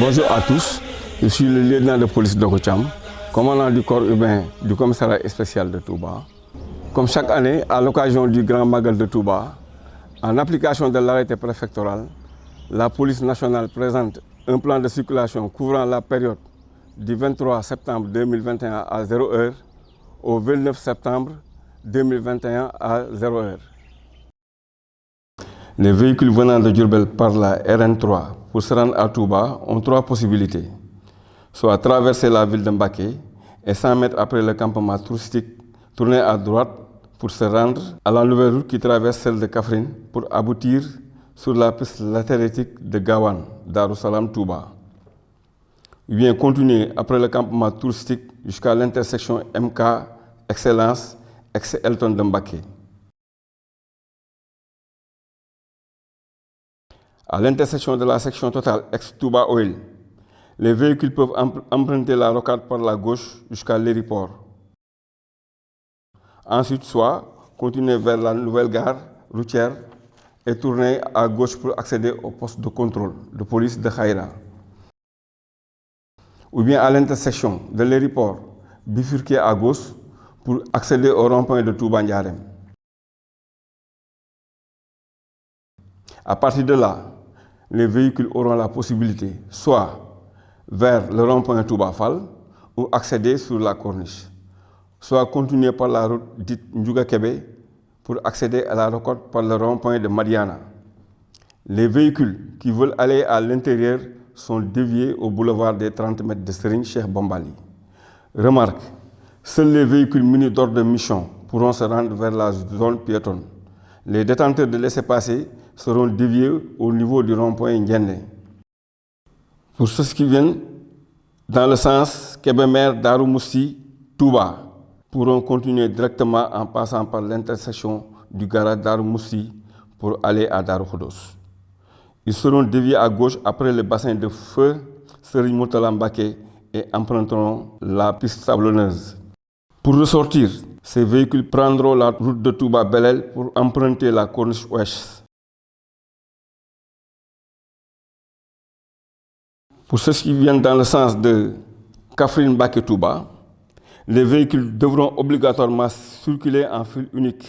Bonjour à tous, je suis le lieutenant de police Dogo Thiam, commandant du corps urbain du commissariat spécial de Touba. Comme chaque année, à l'occasion du Grand Magal de Touba, en application de l'arrêté préfectoral, la police nationale présente un plan de circulation couvrant la période du 23 septembre 2021 à 0h au 29 septembre 2021 à 0h. Les véhicules venant de Diourbel par la RN3 pour se rendre à Touba ont trois possibilités. Soit traverser la ville de Mbacké et 100 mètres après le campement touristique, tourner à droite pour se rendre à la nouvelle route qui traverse celle de Kaffrine pour aboutir sur la piste latéritique de Gawane, Darou Salam Touba. Ou bien continuer après le campement touristique jusqu'à l'intersection MK Excellence ex-Elton de Mbacké. À l'intersection de la section totale ex-Touba Oil, les véhicules peuvent emprunter la rocade par la gauche jusqu'à l'aéroport. Ensuite, soit continuer vers la nouvelle gare routière et tourner à gauche pour accéder au poste de contrôle de police de Khaïra. Ou bien à l'intersection de l'aéroport, bifurquer à gauche pour accéder au rond-point de Touba Ndiarème. À partir de là, les véhicules auront la possibilité soit vers le rond-point Touba Fall ou accéder sur la corniche, soit continuer par la route dite Ndiouga Kébé pour accéder à la rocade par le rond-point de Madiana. Les véhicules qui veulent aller à l'intérieur sont déviés au boulevard des 30 mètres de Serigne Cheikh Bambali. Remarque, seuls les véhicules munis d'ordre de mission pourront se rendre vers la zone piétonne. Les détenteurs de laissez-passer seront déviés au niveau du rond-point Ndiéné. Pour ceux qui viennent dans le sens Kébémer, Darou Moussi, Touba, pourront continuer directement en passant par l'intersection du garage Darou Moussi pour aller à Darou Khoudoss. Ils seront déviés à gauche après le bassin de feu Serigne Mourtala Mbacké et emprunteront la piste sablonneuse. Pour ressortir, ces véhicules prendront la route de Touba Belel pour emprunter la corniche ouest. Pour ceux qui viennent dans le sens de Kaffrine Mbacké Touba, les véhicules devront obligatoirement circuler en fil unique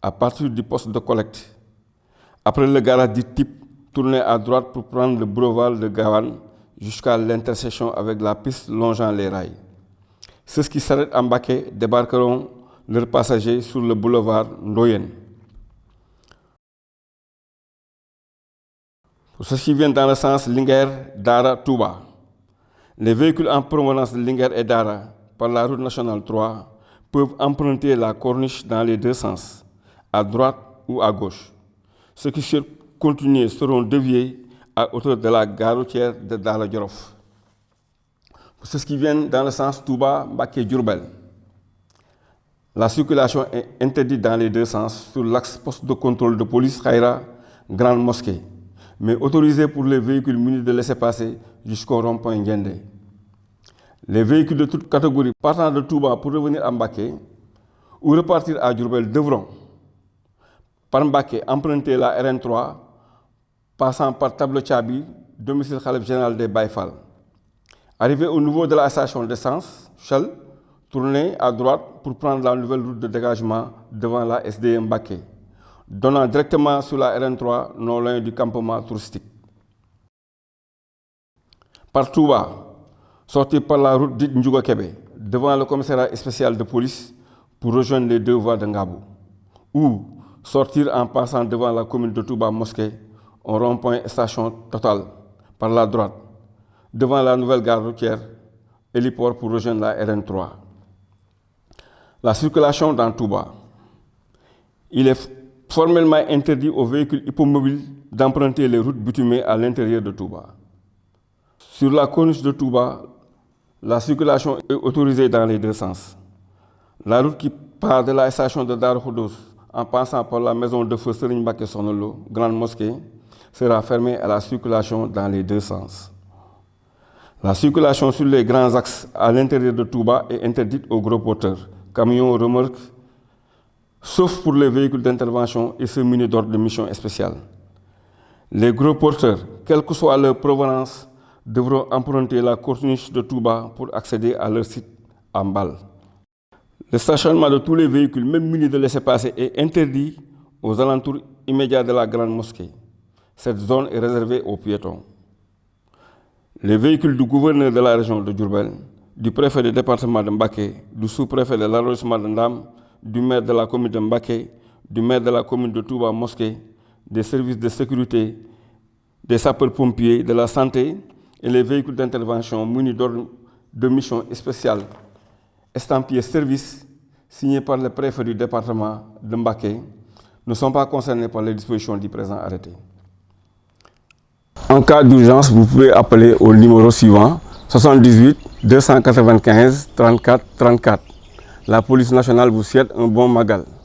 à partir du poste de collecte. Après le garage dit type, tourner à droite pour prendre le boulevard de Gawane jusqu'à l'intersection avec la piste longeant les rails. Ceux qui s'arrêtent à Mbacké débarqueront leurs passagers sur le boulevard Ndoyen. Pour ceux qui viennent dans le sens Linguère, Dara, Touba, les véhicules en provenance de Linguère et Dara par la route nationale 3 peuvent emprunter la corniche dans les deux sens, à droite ou à gauche. Ceux qui continuent seront déviés à hauteur de la gare routière de Dala Djolof. Pour ceux qui viennent dans le sens Touba, Mbacké, Diourbel, la circulation est interdite dans les deux sens sur l'axe poste de contrôle de police Khaïra, Grande Mosquée, mais autorisée pour les véhicules munis de laissez-passer jusqu'au rond-point Ndiéndé. Les véhicules de toute catégorie partant de Touba pour revenir à Mbacké ou repartir à Diourbel devront, par Mbacké, emprunter la RN3 passant par Tableau Tchabi, domicile Khalife général des Baye Fall. Arrivé au niveau de la station d'essence, Shell, tourner à droite pour prendre la nouvelle route de dégagement devant la SDE Mbacké, donnant directement sur la RN3 non loin du campement touristique. Par Touba, sortir par la route dite Ndiouga Kébé, devant le commissariat spécial de police pour rejoindre les deux voies de Ngabou, ou sortir en passant devant la commune de Touba Mosquée au rond-point station Total par la droite, devant la nouvelle gare routière héliport pour rejoindre la RN3. La circulation dans Touba. Il est formellement interdit aux véhicules hippomobiles d'emprunter les routes bitumées à l'intérieur de Touba. Sur la corniche de Touba, la circulation est autorisée dans les deux sens. La route qui part de la station de Darou Khoudoss en passant par la maison de feu Serigne Mbacké Sonolo, Grande Mosquée, sera fermée à la circulation dans les deux sens. La circulation sur les grands axes à l'intérieur de Touba est interdite aux gros porteurs, camions, remorques, sauf pour les véhicules d'intervention et ceux munis d'ordre de mission spéciale. Les gros porteurs, quelle que soit leur provenance, devront emprunter la corniche de Touba pour accéder à leur site à Mbal. Le stationnement de tous les véhicules, même munis de laissez-passer, est interdit aux alentours immédiats de la grande mosquée. Cette zone est réservée aux piétons. Les véhicules du gouverneur de la région de Diourbel, du préfet du département de Mbacké, du sous-préfet de l'arrondissement de Ndam, du maire de la commune de Mbacké, du maire de la commune de Touba Mosquée, des services de sécurité, des sapeurs-pompiers, de la santé et les véhicules d'intervention munis d'ordre de mission spéciale estampillés service signés par le préfet du département de Mbacké ne sont pas concernés par les dispositions du présent arrêté. En cas d'urgence, vous pouvez appeler au numéro suivant 78 295 34 34. La police nationale vous souhaite un bon magal.